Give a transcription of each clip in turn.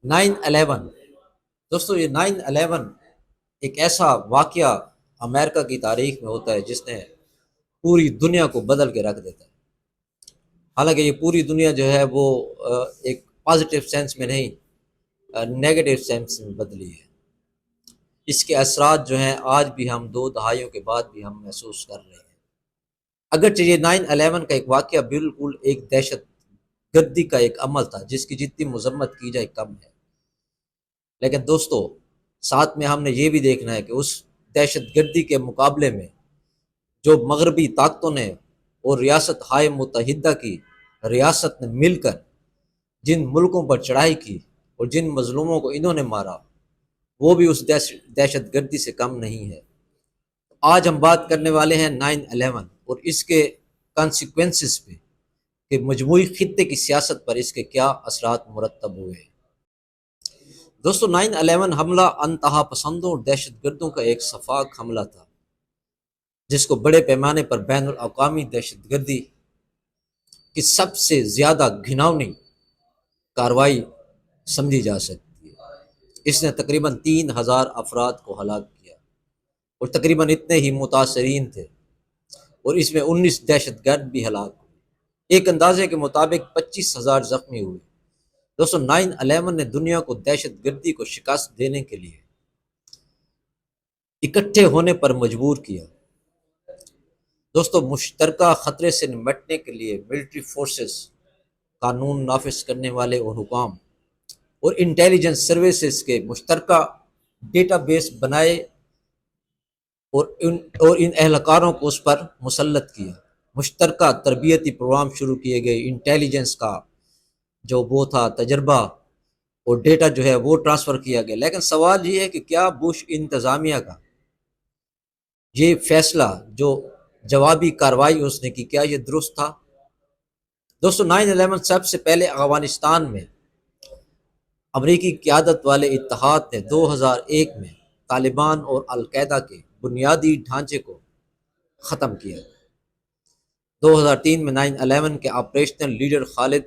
9/11 دوستو، یہ 9/11 ایک ایسا واقعہ امریکہ کی تاریخ میں ہوتا ہے جس نے پوری دنیا کو بدل کے رکھ دیتا ہے۔ حالانکہ یہ پوری دنیا جو ہے وہ ایک پازیٹیو سینس میں نہیں، نیگیٹو سینس میں بدلی ہے۔ اس کے اثرات جو ہیں آج بھی ہم 2 دہائیوں کے بعد بھی ہم محسوس کر رہے ہیں۔ اگرچہ یہ 9/11 کا ایک واقعہ بالکل ایک دہشت گردی کا ایک عمل تھا جس کی جتنی مذمت کی جائے کم ہے، لیکن دوستو ساتھ میں ہم نے یہ بھی دیکھنا ہے کہ اس دہشت گردی کے مقابلے میں جو مغربی طاقتوں نے اور ریاست ہائے متحدہ کی ریاست نے مل کر جن ملکوں پر چڑھائی کی اور جن مظلوموں کو انہوں نے مارا، وہ بھی اس دہشت گردی سے کم نہیں ہے۔ آج ہم بات کرنے والے ہیں 9/11 اور اس کے کانسیکوینسز پہ، کہ مجموعی خطے کی سیاست پر اس کے کیا اثرات مرتب ہوئے ہیں۔ دوستو 9/11 حملہ انتہا پسندوں اور دہشت گردوں کا ایک شفاق حملہ تھا جس کو بڑے پیمانے پر بین الاقوامی دہشت گردی کی سب سے زیادہ گھناؤنی کارروائی سمجھی جا سکتی ہے۔ اس نے تقریباً 3,000 افراد کو ہلاک کیا اور تقریباً اتنے ہی متاثرین تھے، اور اس میں 19 دہشت گرد بھی ہلاک ہوئے۔ ایک اندازے کے مطابق 25,000 زخمی ہوئے۔ دوستو 9/11 نے دنیا کو دہشت گردی کو شکست دینے کے لیے اکٹھے ہونے پر مجبور کیا۔ دوستو مشترکہ خطرے سے نمٹنے کے لیے ملٹری فورسز، قانون نافذ کرنے والے اور حکام اور انٹیلیجنس سروسز کے مشترکہ ڈیٹا بیس بنائے اور ان اہلکاروں کو اس پر مسلط کیا۔ مشترکہ تربیتی پروگرام شروع کیے گئے، انٹیلیجنس کا جو وہ تھا تجربہ اور ڈیٹا جو ہے وہ ٹرانسفر کیا گیا۔ لیکن سوال یہ ہے کہ کیا بش انتظامیہ کا یہ فیصلہ جو جوابی کارروائی اس نے کی، کیا یہ درست تھا؟ دوستو 9/11 سب سے پہلے افغانستان میں امریکی قیادت والے اتحاد نے 2001 میں طالبان اور القاعدہ کے بنیادی ڈھانچے کو ختم کیا۔ 2003 میں 9/11 کے آپریشنل لیڈر خالد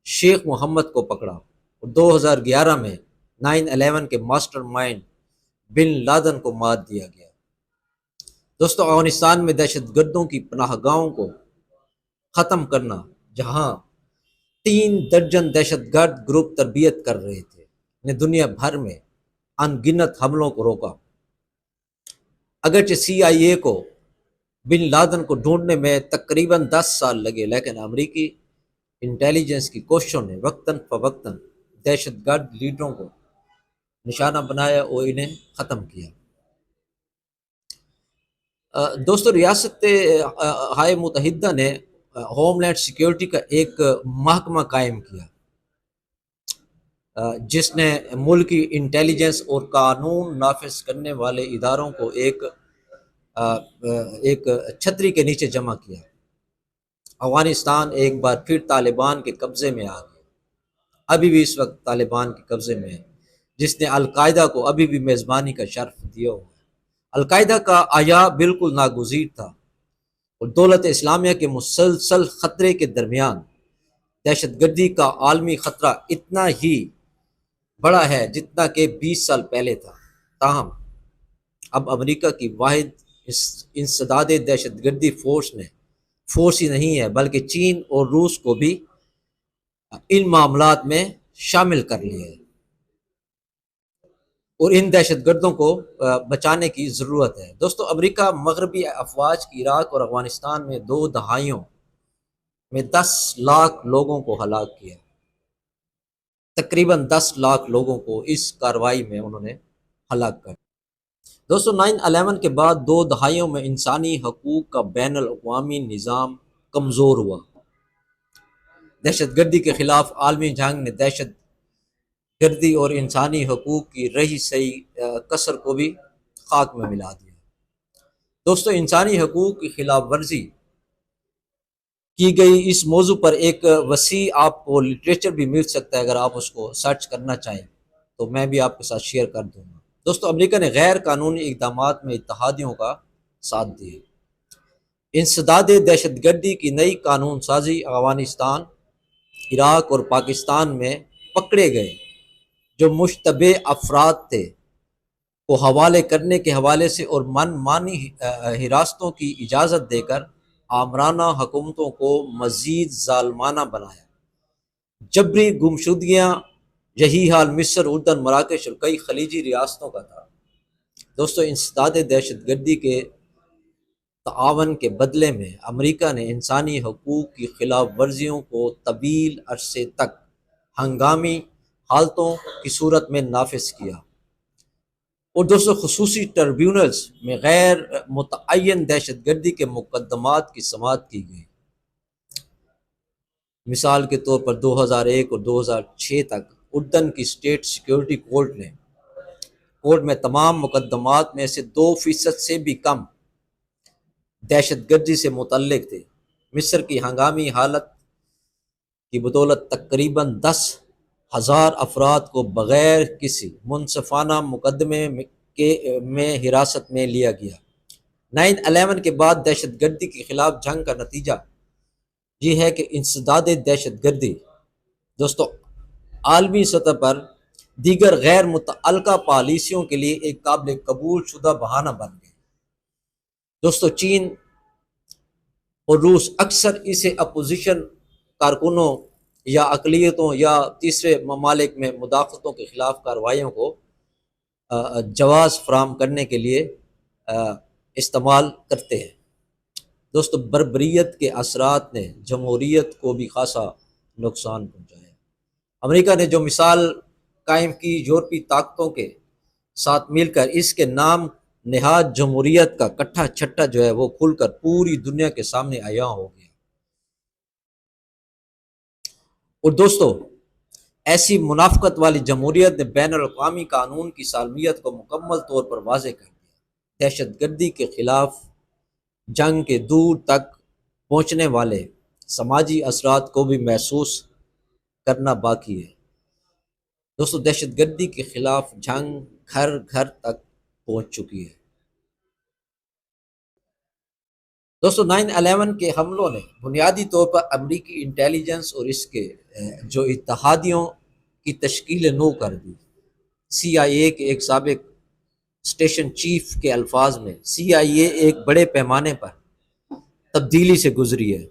شیخ محمد کو پکڑا، اور 2011 میں 9/11 کے ماسٹر مائنڈ بن لادن کو مار دیا گیا۔ دوستو افغانستان میں دہشت گردوں کی پناہ گاہوں کو ختم کرنا، جہاں 3 درجن دہشت گرد گروپ تربیت کر رہے تھے، نے دنیا بھر میں ان گنت حملوں کو روکا۔ اگرچہ CIA کو بن لادن کو ڈھونڈنے میں تقریباً 10 سال لگے، لیکن امریکی انٹیلیجنس کی کوششوں نے وقتاً فوقتاً دہشت گرد لیڈروں کو نشانہ بنایا اور انہیں ختم کیا۔ دوستو ریاست ہائے متحدہ نے ہوم لینڈ سیکیورٹی کا ایک محکمہ قائم کیا، جس نے ملکی انٹیلیجنس اور قانون نافذ کرنے والے اداروں کو ایک چھتری کے نیچے جمع کیا۔ افغانستان ایک بار پھر طالبان کے قبضے میں آ گیا، ابھی بھی اس وقت طالبان کے قبضے میں ہے، جس نے القاعدہ کو ابھی بھی میزبانی کا شرف دیا ہوا ہے۔ القاعدہ کا آیا بالکل ناگزیر تھا، اور دولت اسلامیہ کے مسلسل خطرے کے درمیان دہشت گردی کا عالمی خطرہ اتنا ہی بڑا ہے جتنا کہ 20 سال پہلے تھا۔ تاہم اب امریکہ کی واحد انسداد دہشت گردی فورس ہی نہیں ہے، بلکہ چین اور روس کو بھی ان معاملات میں شامل کر لیا ہے، اور ان دہشت گردوں کو بچانے کی ضرورت ہے۔ دوستو امریکہ مغربی افواج کی عراق اور افغانستان میں 2 دہائیوں میں 10 لاکھ لوگوں کو ہلاک کیا۔ تقریباً 10 لاکھ لوگوں کو اس کارروائی میں انہوں نے ہلاک کر دیا۔ دوستو 9/11 کے بعد 2 دہائیوں میں انسانی حقوق کا بین الاقوامی نظام کمزور ہوا۔ دہشت گردی کے خلاف عالمی جنگ نے دہشت گردی اور انسانی حقوق کی رہی سہی کسر کو بھی خاک میں ملا دیا۔ دوستو انسانی حقوق کی خلاف ورزی کی گئی اس موضوع پر ایک وسیع آپ کو لٹریچر بھی مل سکتا ہے، اگر آپ اس کو سرچ کرنا چاہیں تو میں بھی آپ کے ساتھ شیئر کر دوں گا۔ دوستو امریکہ نے غیر قانونی اقدامات میں اتحادیوں کا ساتھ دیا۔ انسداد دہشت گردی کی نئی قانون سازی افغانستان، عراق اور پاکستان میں پکڑے گئے جو مشتبہ افراد تھے کو حوالے کرنے کے حوالے سے اور من مانی حراستوں کی اجازت دے کر آمرانہ حکومتوں کو مزید ظالمانہ بنایا۔ جبری گمشدگیاں، یہی حال مصر، اردن، مراکش اور کئی خلیجی ریاستوں کا تھا۔ دوستو، انسداد دہشت گردی کے تعاون کے بدلے میں امریکہ نے انسانی حقوق کی خلاف ورزیوں کو طویل عرصے تک ہنگامی حالتوں کی صورت میں نافذ کیا، اور دوستو خصوصی ٹربیونلز میں غیر متعین دہشت گردی کے مقدمات کی سماعت کی گئی۔ مثال کے طور پر 2001 اور 2006 تک اردن کی اسٹیٹ سیکیورٹی کورٹ میں تمام مقدمات میں سے 2% سے بھی کم دہشت گردی سے متعلق تھے۔ مصر کی ہنگامی حالت کی بدولت تقریباً 10,000 افراد کو بغیر کسی منصفانہ مقدمے میں حراست میں لیا گیا۔ 9/11 کے بعد دہشت گردی کے خلاف جنگ کا نتیجہ یہ ہے کہ انسداد دہشت گردی دوستو عالمی سطح پر دیگر غیر متعلقہ پالیسیوں کے لیے ایک قابل قبول شدہ بہانہ بن گئی۔ دوستو چین اور روس اکثر اسے اپوزیشن کارکنوں یا اقلیتوں یا تیسرے ممالک میں مداخلتوں کے خلاف کارروائیوں کو جواز فراہم کرنے کے لیے استعمال کرتے ہیں۔ دوستو بربریت کے اثرات نے جمہوریت کو بھی خاصا نقصان پہنچایا۔ امریکہ نے جو مثال قائم کی، یورپی طاقتوں کے ساتھ مل کر اس کے نام نہاد جمہوریت کا کٹھا چھٹا جو ہے وہ کھل کر پوری دنیا کے سامنے عیاں ہو گیا۔ اور دوستو ایسی منافقت والی جمہوریت نے بین الاقوامی قانون کی سالمیت کو مکمل طور پر واضح کر دیا۔ دہشت گردی کے خلاف جنگ کے دور تک پہنچنے والے سماجی اثرات کو بھی محسوس کرنا باقی ہے۔ دوستو دہشت گردی کے خلاف جنگ گھر گھر تک پہنچ چکی ہے۔ دوستو 9/11 کے حملوں نے بنیادی طور پر امریکی انٹیلیجنس اور اس کے جو اتحادیوں کی تشکیل نو کر دی۔ CIA کے ایک سابق اسٹیشن چیف کے الفاظ میں CIA ایک بڑے پیمانے پر تبدیلی سے گزری ہے۔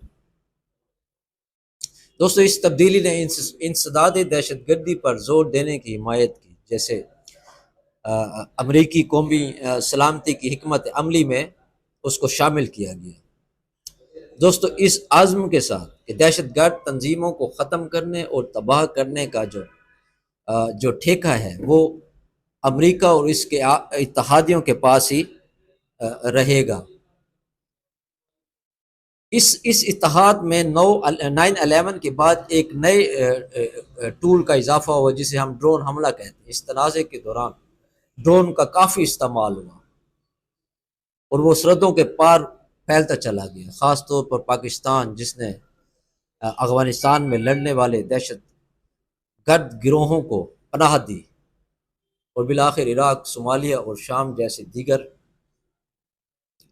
دوستو اس تبدیلی نے انسداد دہشت گردی پر زور دینے کی حمایت کی، جیسے امریکی قومی سلامتی کی حکمت عملی میں اس کو شامل کیا گیا۔ دوستو اس عزم کے ساتھ کہ دہشت گرد تنظیموں کو ختم کرنے اور تباہ کرنے کا جو ٹھیکہ ہے وہ امریکہ اور اس کے اتحادیوں کے پاس ہی رہے گا۔ اس اتحاد میں 9/11 کے بعد ایک نئے ٹول کا اضافہ ہوا جسے ہم ڈرون حملہ کہتے ہیں۔ اس تنازع کے دوران ڈرون کا کافی استعمال ہوا اور وہ سرحدوں کے پار پھیلتا چلا گیا، خاص طور پر پاکستان جس نے افغانستان میں لڑنے والے دہشت گرد گروہوں کو پناہ دی اور بالآخر عراق، صومالیہ اور شام جیسے دیگر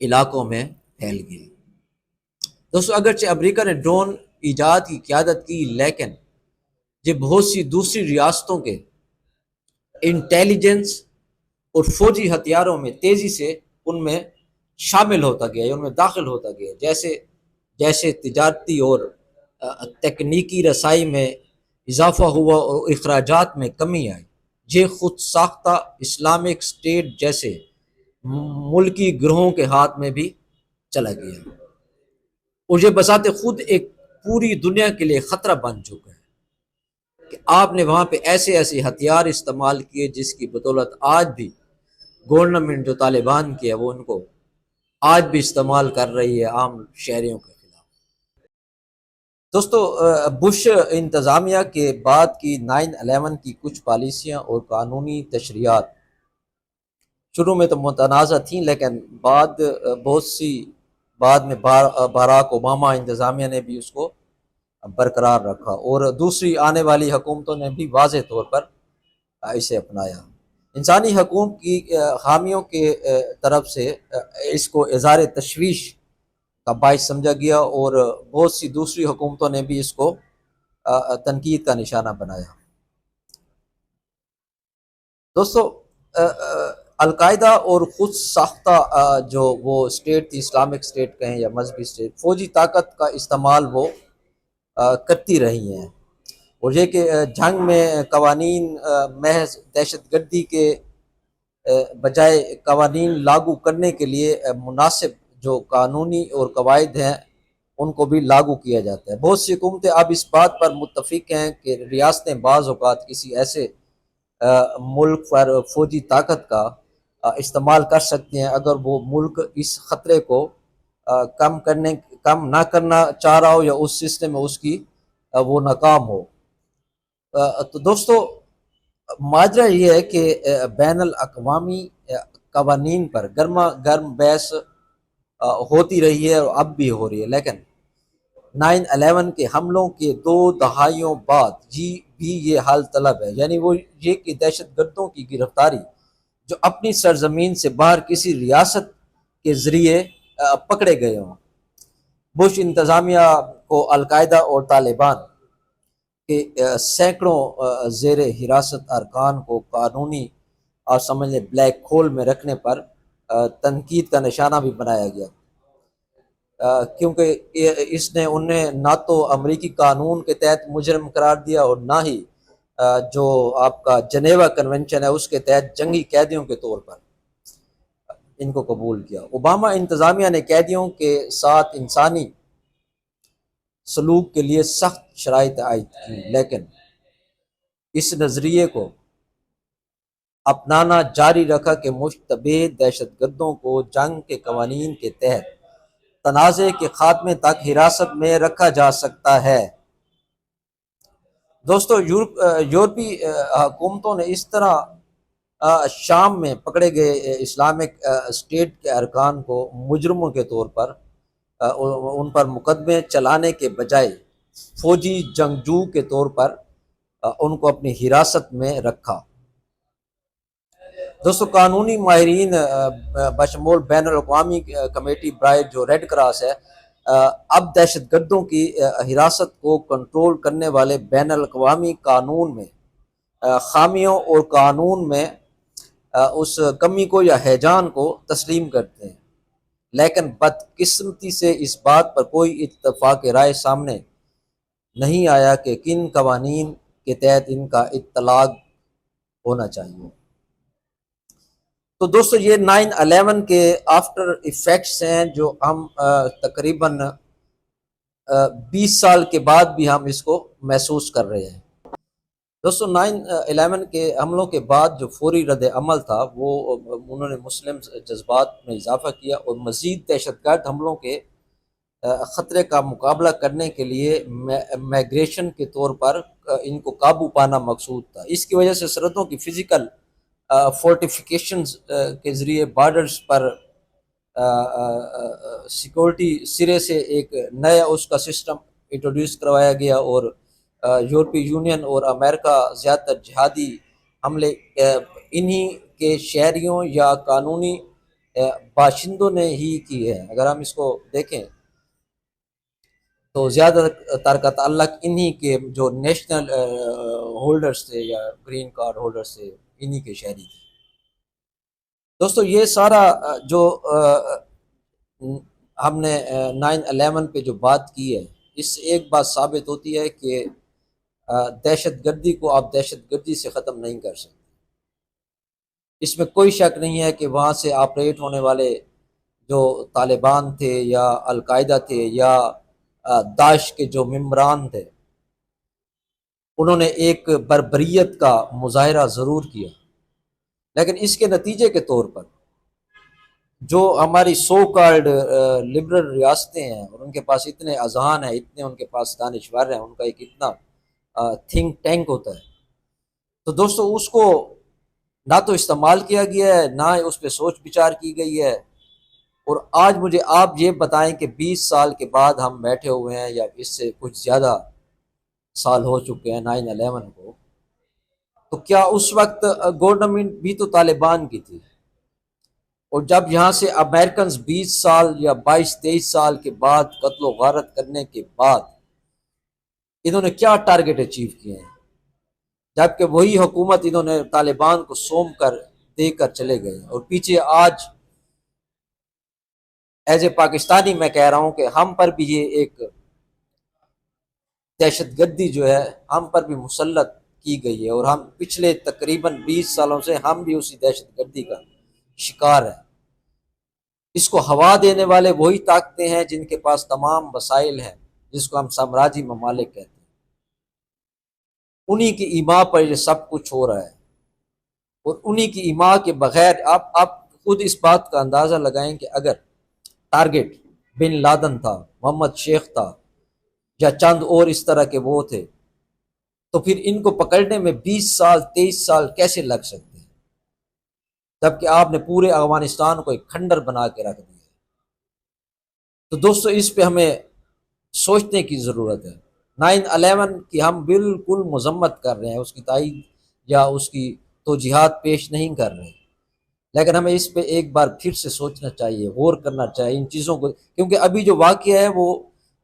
علاقوں میں پھیل گئی۔ دوستو اگرچہ امریکہ نے ڈرون ایجاد کی قیادت کی، لیکن یہ بہت سی دوسری ریاستوں کے انٹیلیجنس اور فوجی ہتھیاروں میں تیزی سے ان میں شامل ہوتا گیا، ان میں داخل ہوتا گیا، جیسے تجارتی اور تکنیکی رسائی میں اضافہ ہوا اور اخراجات میں کمی آئی۔ یہ خود ساختہ اسلامک اسٹیٹ جیسے ملکی گروہوں کے ہاتھ میں بھی چلا گیا اور یہ بذات خود ایک پوری دنیا کے لیے خطرہ بن چکا ہے کہ آپ نے وہاں پہ ایسے ہتھیار استعمال کیے جس کی بدولت آج بھی گورنمنٹ جو طالبان کی ہے وہ ان کو آج بھی استعمال کر رہی ہے عام شہریوں کے خلاف۔ دوستو بش انتظامیہ کے بعد کی 9/11 کی کچھ پالیسیاں اور قانونی تشریعات شروع میں تو متنازع تھیں، لیکن بعد میں باراک اوباما انتظامیہ نے بھی اس کو برقرار رکھا اور دوسری آنے والی حکومتوں نے بھی واضح طور پر اسے اپنایا۔ انسانی حقوق کی حامیوں کے طرف سے اس کو اظہار تشویش کا باعث سمجھا گیا اور بہت سی دوسری حکومتوں نے بھی اس کو تنقید کا نشانہ بنایا۔ دوستو القاعدہ اور خود ساختہ جو وہ اسٹیٹ تھی، اسلامک اسٹیٹ کہیں یا مذہبی اسٹیٹ، فوجی طاقت کا استعمال وہ کرتی رہی ہیں، اور یہ کہ جنگ میں قوانین محض دہشت گردی کے بجائے قوانین لاگو کرنے کے لیے مناسب جو قانونی اور قواعد ہیں ان کو بھی لاگو کیا جاتا ہے۔ بہت سی حکومتیں اب اس بات پر متفق ہیں کہ ریاستیں بعض اوقات کسی ایسے ملک پر فوجی طاقت کا استعمال کر سکتی ہیں اگر وہ ملک اس خطرے کو کم نہ کرنا چاہ رہا ہو، یا اس سلسلے میں اس کی وہ ناکام ہو۔ تو دوستو ماجرا یہ ہے کہ بین الاقوامی قوانین پر گرما گرم بحث ہوتی رہی ہے اور اب بھی ہو رہی ہے، لیکن 9/11 کے حملوں کے 2 دہائیوں بعد بھی یہ حال طلب ہے، یعنی وہ یہ کہ دہشت گردوں کی گرفتاری جو اپنی سرزمین سے باہر کسی ریاست کے ذریعے پکڑے گئے ہوں۔ بش انتظامیہ کو القاعدہ اور طالبان کے سینکڑوں زیر حراست ارکان کو قانونی اور سمجھ لیں بلیک ہول میں رکھنے پر تنقید کا نشانہ بھی بنایا گیا، کیونکہ اس نے انہیں نہ تو امریکی قانون کے تحت مجرم قرار دیا اور نہ ہی جو آپ کا جنیوا کنونشن ہے اس کے تحت جنگی قیدیوں کے طور پر ان کو قبول کیا۔ اوباما انتظامیہ نے قیدیوں کے ساتھ انسانی سلوک کے لیے سخت شرائط عائد کی، لیکن اس نظریے کو اپنانا جاری رکھا کہ مشتبہ دہشت گردوں کو جنگ کے قوانین کے تحت تنازع کے خاتمے تک حراست میں رکھا جا سکتا ہے۔ دوستو یورپی حکومتوں نے اس طرح شام میں پکڑے گئے اسلامک اسٹیٹ کے ارکان کو مجرموں کے طور پر ان پر مقدمے چلانے کے بجائے فوجی جنگجو کے طور پر ان کو اپنی حراست میں رکھا۔ دوستو قانونی ماہرین بشمول بین الاقوامی کمیٹی برائے جو ریڈ کراس ہے، اب دہشت گردوں کی حراست کو کنٹرول کرنے والے بین الاقوامی قانون میں خامیوں اور قانون میں اس کمی کو یا ہیجان کو تسلیم کرتے ہیں، لیکن بدقسمتی سے اس بات پر کوئی اتفاق رائے سامنے نہیں آیا کہ کن قوانین کے تحت ان کا اطلاق ہونا چاہیے۔ تو دوستو یہ 9/11 کے آفٹر ایفیکٹس ہیں جو ہم تقریباً 20 سال کے بعد بھی ہم اس کو محسوس کر رہے ہیں۔ دوستو 9/11 کے حملوں کے بعد جو فوری رد عمل تھا وہ انہوں نے مسلم جذبات میں اضافہ کیا اور مزید دہشت گرد حملوں کے خطرے کا مقابلہ کرنے کے لیے مائگریشن کے طور پر ان کو قابو پانا مقصود تھا۔ اس کی وجہ سے سرحدوں کی فزیکل فورٹیفیکیشنز کے ذریعے بارڈرز پر سیکورٹی سرے سے ایک نیا اس کا سسٹم انٹروڈیوس کروایا گیا، اور یورپی یونین اور امریکہ زیادہ تر جہادی حملے انہی کے شہریوں یا قانونی باشندوں نے ہی کی ہے۔ اگر ہم اس کو دیکھیں تو زیادہ تر کا تعلق انہی کے جو نیشنل ہولڈرز تھے یا گرین کارڈ ہولڈرز تھے، انہی کے شہری تھے۔ دوستو یہ سارا جو ہم نے 9/11 پہ جو بات کی ہے، اس سے ایک بات ثابت ہوتی ہے کہ دہشت گردی کو آپ دہشت گردی سے ختم نہیں کر سکتے۔ اس میں کوئی شک نہیں ہے کہ وہاں سے آپریٹ ہونے والے جو طالبان تھے یا القاعدہ تھے یا داعش کے جو ممبران تھے، انہوں نے ایک بربریت کا مظاہرہ ضرور کیا، لیکن اس کے نتیجے کے طور پر جو ہماری سو کالڈ لبرل ریاستیں ہیں اور ان کے پاس اتنے اذہان ہیں، اتنے ان کے پاس دانشور ہیں، ان کا ایک اتنا تھنک ٹینک ہوتا ہے، تو دوستو اس کو نہ تو استعمال کیا گیا ہے، نہ اس پہ سوچ بچار کی گئی ہے۔ اور آج مجھے آپ یہ بتائیں کہ 20 سال کے بعد ہم بیٹھے ہوئے ہیں، یا اس سے کچھ زیادہ سال ہو چکے ہیں 9/11 کو، تو کیا اس وقت گورنمنٹ بھی تو طالبان کی تھی؟ اور جب یہاں سے امریکنز 20 سال یا 22-23 سال کے بعد قتل و غارت کرنے کے بعد انہوں نے کیا ٹارگٹ اچیو کیے ہیں؟ جبکہ وہی حکومت انہوں نے طالبان کو سونپ کر دے کر چلے گئے، اور پیچھے آج ایز اے پاکستانی میں کہہ رہا ہوں کہ ہم پر بھی یہ ایک دہشت گردی جو ہے ہم پر بھی مسلط کی گئی ہے، اور ہم پچھلے تقریباً 20 سالوں سے ہم بھی اسی دہشت گردی کا شکار ہیں۔ اس کو ہوا دینے والے وہی طاقتیں ہیں جن کے پاس تمام وسائل ہیں، جس کو ہم سامراجی ممالک کہتے ہیں، انہی کی ایما پر یہ سب کچھ ہو رہا ہے، اور انہی کی ایما کے بغیر آپ خود اس بات کا اندازہ لگائیں کہ اگر ٹارگٹ بن لادن تھا، محمد شیخ تھا، یا چند اور اس طرح کے وہ تھے، تو پھر ان کو پکڑنے میں 20 سال 23 سال کیسے لگ سکتے ہیں، جبکہ آپ نے پورے افغانستان کو ایک کھنڈر بنا کے رکھ دیا۔ تو دوستو اس پہ ہمیں سوچنے کی ضرورت ہے۔ 9/11 کی ہم بالکل مذمت کر رہے ہیں، اس کی تائید یا اس کی توجیحات پیش نہیں کر رہے، لیکن ہمیں اس پہ ایک بار پھر سے سوچنا چاہیے، غور کرنا چاہیے ان چیزوں کو، کیونکہ ابھی جو واقعہ ہے وہ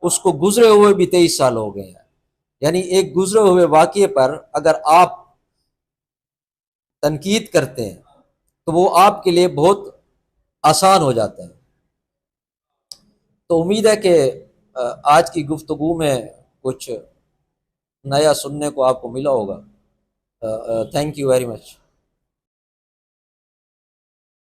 اس کو گزرے ہوئے بھی 23 سال ہو گئے ہیں۔ یعنی ایک گزرے ہوئے واقعے پر اگر آپ تنقید کرتے ہیں تو وہ آپ کے لیے بہت آسان ہو جاتا ہے۔ تو امید ہے کہ آج کی گفتگو میں کچھ نیا سننے کو آپ کو ملا ہوگا۔ Thank you very much.